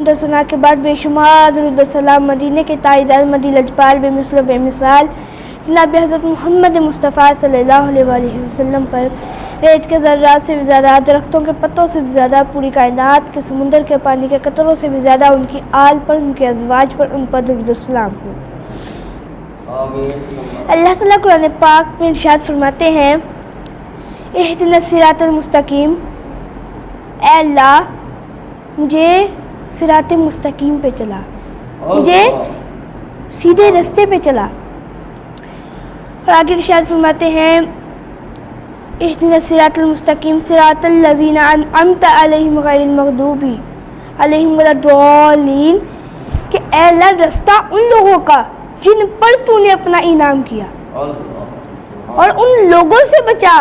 حمد و ثنا کے بعد بے شمار درود و سلام مدینے کے تاجدار مدی لجپال بے مثل و بے مثال جناب حضرت محمد مصطفیٰ صلی اللہ علیہ وآلہ وسلم پر، ریت کے ذرات سے بھی زیادہ، درختوں کے پتوں سے بھی زیادہ، پوری کائنات کے سمندر کے پانی کے قطروں سے بھی زیادہ ان کی آل پر، ان کے ازواج پر، ان پر درود و سلام ہو۔ اللہ تعالیٰ قرآن پاک میں ارشاد فرماتے ہیں، اہدنا الصراط المستقیم، اے اللہ مجھے صراط مستقیم پہ چلا، مجھے سیدھے رستے پہ چلا۔ اور آگے ارشاد فرماتے ہیں، اہدنا الصراط المستقیم صراط الذین انعمت علیہم غیر المغضوب علیہم ولا الضالین، کہ اے اللہ رستہ ان لوگوں کا جن پر تو نے اپنا انعام کیا، اور ان لوگوں سے بچا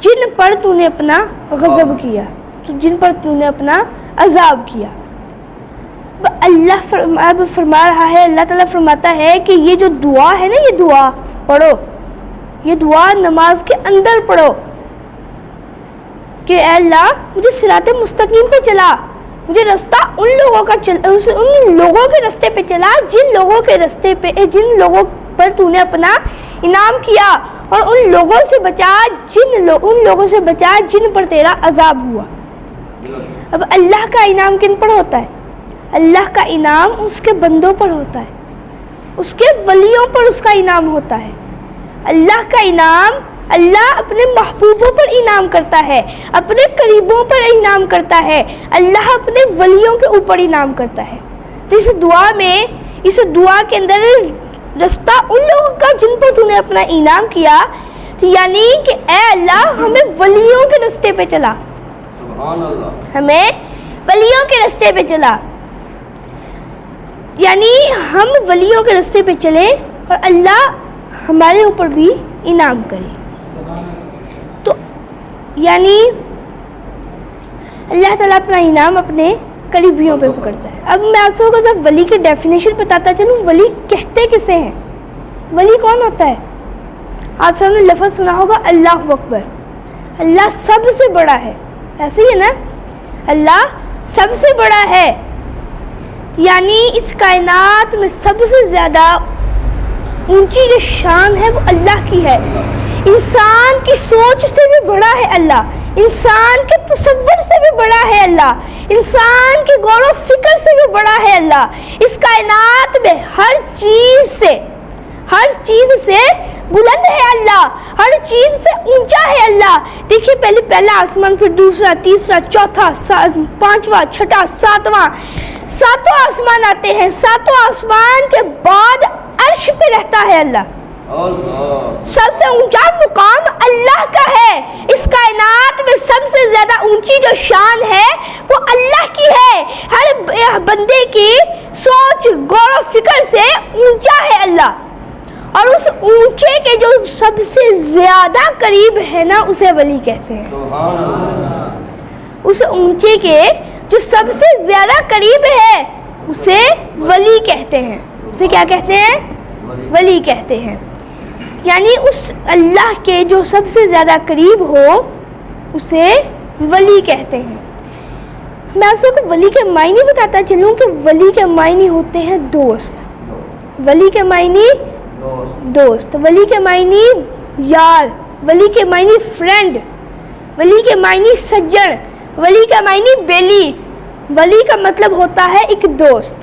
جن پر تو نے اپنا غضب کیا، جن پر تو نے اپنا عذاب کیا۔ اللہ اب فرما رہا ہے، اللہ تعالیٰ فرماتا ہے کہ یہ جو دعا ہے نا، یہ دعا پڑھو، یہ دعا نماز کے اندر پڑھو کہ اے اللہ مجھے صراط مستقیم پہ چلا، مجھے رستہ ان لوگوں کے رستے پہ چلا جن لوگوں کے رستے پہ، جن لوگوں پر تو نے اپنا انعام کیا، اور ان لوگوں سے بچا جن پر تیرا عذاب ہوا۔ اب اللہ کا انعام کن پر ہوتا ہے؟ اللہ کا انعام اس کے بندوں پر ہوتا ہے، اس کے ولیوں پر اس کا انعام ہوتا ہے۔ اللہ کا انعام اللہ اپنے محبوبوں پر انعام کرتا ہے، اپنے قریبوں پر انعام کرتا ہے، اللہ اپنے ولیوں کے اوپر انعام کرتا ہے۔ تو اس دعا کے اندر رستہ ان لوگوں کا جن پر تو نے اپنا انعام کیا، تو یعنی کہ اے اللہ ہمیں ولیوں کے رستے پہ چلا، ہمیں ولیوں کے رستے پہ چلا، یعنی ہم ولیوں کے رستے پہ چلے اور اللہ ہمارے اوپر بھی انعام کرے۔ تو یعنی اللہ تعالیٰ اپنا انعام اپنے قریبیوں پہ کرتا ہے۔ اب میں آپ سب کو جب ولی کی ڈیفینیشن بتاتا چلوں، ولی کہتے کسے ہیں؟ ولی کون ہوتا ہے؟ آپ سب نے لفظ سنا ہوگا اللہ اکبر، اللہ سب سے بڑا ہے، ایسے ہی ہے نا، اللہ سب سے بڑا ہے، یعنی اس کائنات میں سب سے زیادہ اونچی جو شان ہے وہ اللہ کی ہے۔ انسان کی سوچ سے بھی بڑا ہے اللہ، انسان کے تصور سے بھی بڑا ہے اللہ، انسان کے غور و فکر سے بھی بڑا ہے اللہ۔ اس کائنات میں ہر چیز سے بلند ہے اللہ، ہر چیز سے اونچا ہے اللہ۔ دیکھیے پہلا آسمان، پھر دوسرا، تیسرا، چوتھا، پانچواں، چھٹا، ساتوں آسمان آتے ہیں، ساتوں آسمان کے بعد عرش پہ رہتا ہے اللہ۔ سب سے اونچا مقام اللہ کا ہے۔ اس کائنات میں سب سے زیادہ اونچی جو شان ہے وہ اللہ کی ہے۔ ہر بندے کی سوچ، غور و فکر سے اونچا ہے اللہ، اور اس اونچے کے جو سب سے زیادہ قریب ہے نا، اسے ولی کہتے ہیں۔ اس اونچے کے جو سب سے زیادہ قریب ہے اسے ولی کہتے ہیں۔ اسے کیا کہتے ہیں؟ ولی کہتے ہیں، یعنی اس اللہ کے جو سب سے زیادہ قریب ہو اسے ولی کہتے ہیں۔ میں آپ کو ولی کے معنی بتاتا چلوں کہ ولی کے معنی ہوتے ہیں دوست، ولی کے معنی دوست، ولی کے معنی یار، ولی کے معنی فرینڈ، ولی کے معنی سجن، ولی کا معنی بیلی، ولی کا مطلب ہوتا ہے ایک دوست۔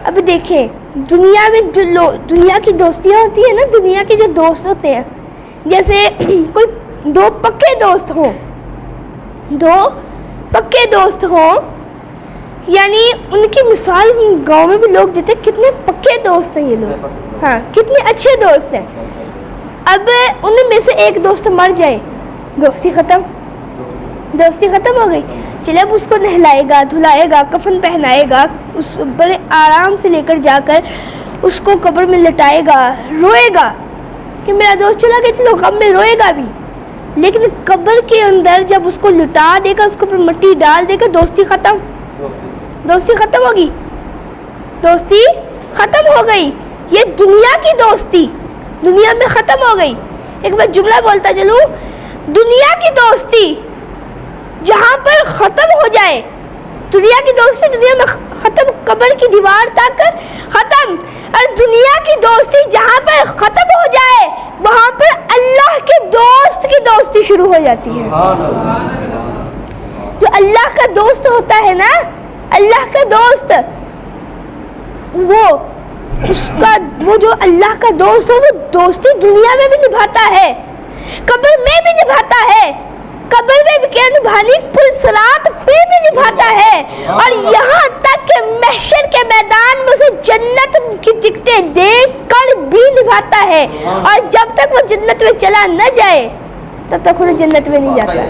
اب دیکھیں دنیا میں جو دنیا کی دوستیاں ہوتی ہیں نا، دنیا کے جو دوست ہوتے ہیں، جیسے کوئی دو پکے دوست ہوں، یعنی ان کی مثال گاؤں میں بھی لوگ دیتے ہیں، کتنے پکے دوست ہیں یہ لوگ، ہاں کتنے اچھے دوست ہیں۔ اب ان میں سے ایک دوست مر جائے، دوستی ختم ہو گئی۔ چلے اب اس کو نہلائے گا، دھلائے گا، کفن پہنائے گا، اس بڑے آرام سے لے کر جا کر اس کو قبر میں لٹائے گا، روئے گا کہ میرا دوست چلا گیا، چلو غم میں روئے گا بھی، لیکن قبر کے اندر جب اس کو لٹا دے گا، اس کو اوپر مٹی ڈال دے گا، دوستی ختم ہوگی، دوستی ختم ہو گئی۔ یہ دنیا کی دوستی دنیا میں ختم ہو گئی۔ ایک بار جملہ بولتا چلوں، دنیا کی دوستی جہاں پر ختم ہو جائے، دنیا کی دوستی دنیا میں ختم قبر کی دیوار تک ختم. اور دنیا کی دوستی جہاں پر ختم ہو جائے وہاں پر اللہ کے دوست کی دوستی شروع ہو جاتی ہے. جو اللہ کا دوست ہوتا ہے نا, اللہ کا دوست, وہ جو اللہ کا دوست ہو وہ دوستی دنیا میں بھی نبھاتا ہے, قبر میں بھی نبھاتا ہے, قبر میں بھی کیا نبھانی, پل صراط پہ بھی نبھاتا ہے, اور یہاں تک کہ محشر کے میدان میں اسے جنت کی ٹکٹیں دے کر بھی نبھاتا ہے. اور جب تک وہ جنت میں چلا نہ جائے تب تک خود جنت میں نہیں جاتا,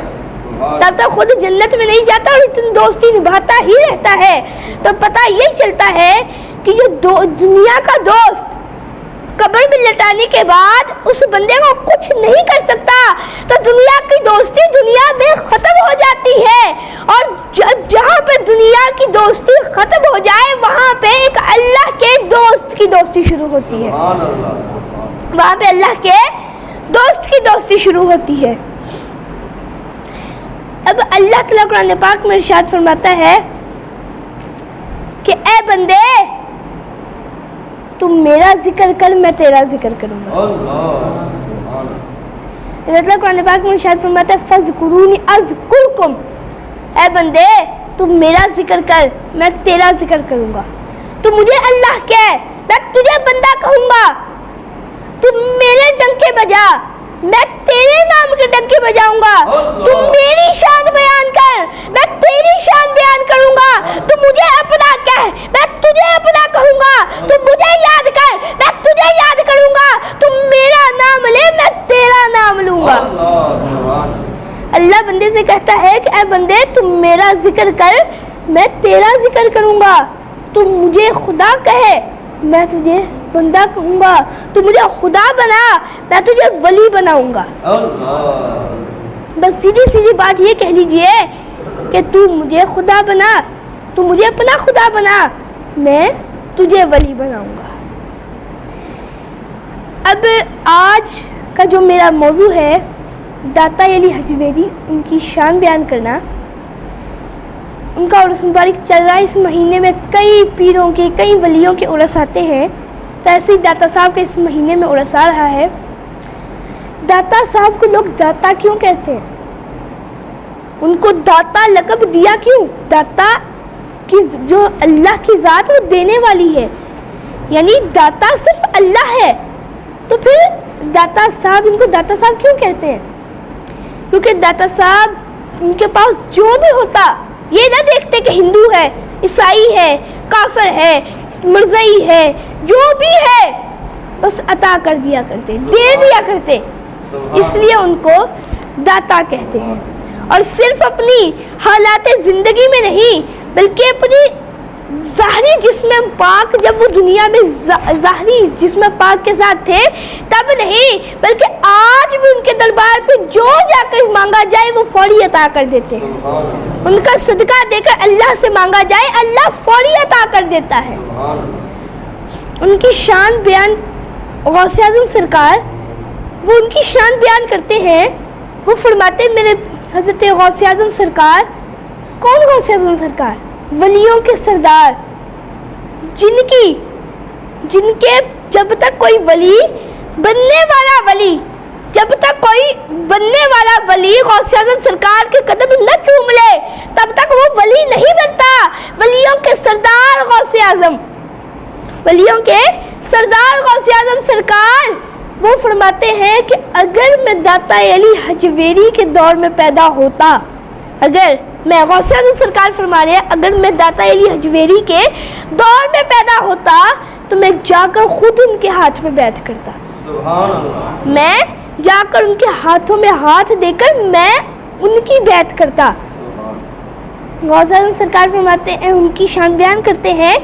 تب تک خود جنت میں نہیں جاتا, اور اتنی دوستی نبھاتا ہی رہتا ہے. تو پتہ یہ چلتا ہے کہ جو دنیا کا دوست قبر میں لٹانے کے بعد اس بندے کو کچھ نہیں کر سکتا, تو دنیا کی دوستی دنیا میں ختم ہو جاتی ہے. اور جہاں پہ دنیا کی دوستی ختم ہو جائے وہاں پہ ایک اللہ کے دوست کی دوستی شروع ہوتی ہے, وہاں پہ اللہ کے دوست کی دوستی شروع ہوتی ہے. اب اللہ تعالیٰ قرآن پاک میں ارشاد فرماتا ہے کہ اے بندے تم میرا ذکر کر میں تیرا ذکر کروں گا. اللہ قرآن پاک میں ارشاد فرماتا ہے فذکرونی اذکرکم, اے بندے تم میرا ذکر کر میں تیرا ذکر کروں گا. تو مجھے اللہ کہے میں تجھے بندہ کہوں گا, تم میرے ڈنکے بجا میں تیرے نام کے ڈنکے بجاؤں گا. تم میری شان بیان کر میں تیری شان بیان کروں گا. تم مجھے اپنا کہہ میں تجھے اپنا کہوں گا. تم مجھے یاد کر میں تجھے یاد کروں گا. تم میرا نام لے میں تیرا نام لوں گا. اللہ بندے سے کہتا ہے کہ اے بندے تم میرا ذکر کر میں تیرا ذکر کروں گا. تم مجھے خدا کہے میں تجھے بندہ کہوں گا. تو مجھے خدا بنا میں تجھے ولی بناؤں گا. بس سیدھی سیدھی بات یہ کہہ لیجئے کہ تو مجھے خدا بنا, تو مجھے اپنا خدا بنا, میں تجھے ولی بناؤں گا. اب آج کا جو میرا موضوع ہے داتا علی حجویری, ان کی شان بیان کرنا. ان کا عرس مبارک چل رہا ہے, اس مہینے میں کئی پیروں کے کئی ولیوں کے عرس آتے ہیں, تو ایسے ہی داتا صاحب کے اس مہینے میں عرس آ رہا ہے. داتا صاحب کو لوگ داتا کیوں کہتے ہیں, ان کو داتا لقب دیا کیوں؟ داتا کی جو اللہ کی ذات وہ دینے والی ہے, یعنی داتا صرف اللہ ہے, تو پھر داتا صاحب ان کو داتا صاحب کیوں کہتے ہیں؟ کیونکہ داتا صاحب ان کے پاس جو بھی ہوتا یہ نہ دیکھتے کہ ہندو ہے, عیسائی ہے, کافر ہے, مرزائی ہے, جو بھی ہے بس عطا کر دیا کرتے, دے دیا کرتے, اس لیے ان کو داتا کہتے ہیں. اور صرف اپنی حالات زندگی میں نہیں بلکہ اپنی ظاہری جسم پاک, جب وہ دنیا میں ظاہری جسم پاک کے ساتھ تھے تب نہیں بلکہ آج بھی ان کے دربار پہ جو جا کر مانگا جائے وہ فوری عطا کر دیتے ہیں. ان کا صدقہ دے کر اللہ سے مانگا جائے اللہ فوری عطا کر دیتا ہے. ان کی شان بیان غوث اعظم سرکار, وہ ان کی شان بیان کرتے ہیں, وہ فرماتے ہیں میرے حضرت غوث اعظم سرکار. کون غوث اعظم سرکار؟ ولیوں کے سردار, جن کے جب تک کوئی ولی بننے والا ولی, جب تک کوئی بننے والا ولی غوث اعظم سرکار کے قدم نہ چوم لے تب تک وہ ولی نہیں بنتا. ولیوں کے سردار غوث اعظم, ولیوں کے سردار غوث اعظم سرکار وہ فرماتے ہیں کہ اگر میں داتا علی حجویری کے دور میں پیدا ہوتا, اگر میں غوث اعظم سرکار فرما رہے ہیں اگر میں داتا علی حجویری کے دور میں پیدا ہوتا تو میں جا کر خود ان کے ہاتھ میں بیعت کرتا. میں جا کر ان کے ہاتھوں میں ہاتھ دے کر میں ان کی بیعت کرتا. غوث اعظم سرکار فرماتے ہیں, ان کی شان بیان کرتے ہیں,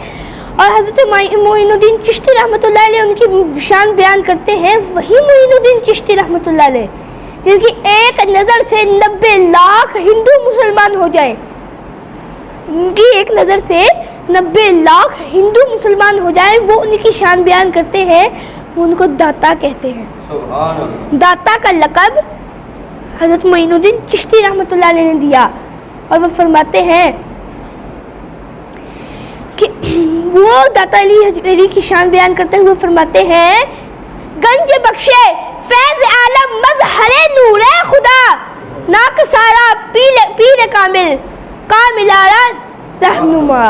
اور حضرت معین الدین چشتی رحمۃ اللہ علیہ ان کی شان بیان کرتے ہیں. وہی معین الدین چشتی رحمۃ اللہ علیہ جن کی ایک نظر سے 90 لاکھ ہندو مسلمان ہو جائیں, ان کی ایک نظر سے 90 لاکھ ہندو مسلمان ہو جائیں, وہ ان کی شان بیان کرتے ہیں, وہ ان کو داتا کہتے ہیں. داتا کا لقب حضرت معین الدین چشتی رحمۃ اللہ علیہ نے دیا, اور وہ فرماتے ہیں کہ وہ داتا علی حجویری کی شان بیان کرتے ہوئے فرماتے ہیں گنج بخشے فیض عالم مظہر نور خدا ناک سارا پیر کامل کاملارا رہنما.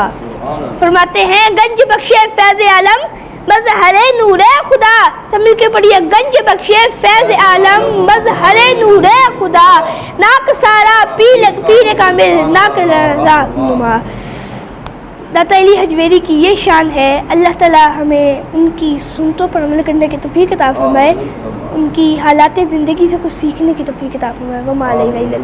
فرماتے ہیں گنج بخشے فیض عالم مظہر نور خدا. سب مل کے پڑھیے گنج بخشے فیض عالم مظہر نور خدا ناک سارا پیر کامل ناک رہنما. داتا علی حجویری کی یہ شان ہے. اللہ تعالی ہمیں ان کی سنتوں پر عمل کرنے کی توفیق عطا فرمائے, ان کی حالات زندگی سے کچھ سیکھنے کی توفیق عطا فرمائے. وما علینا الا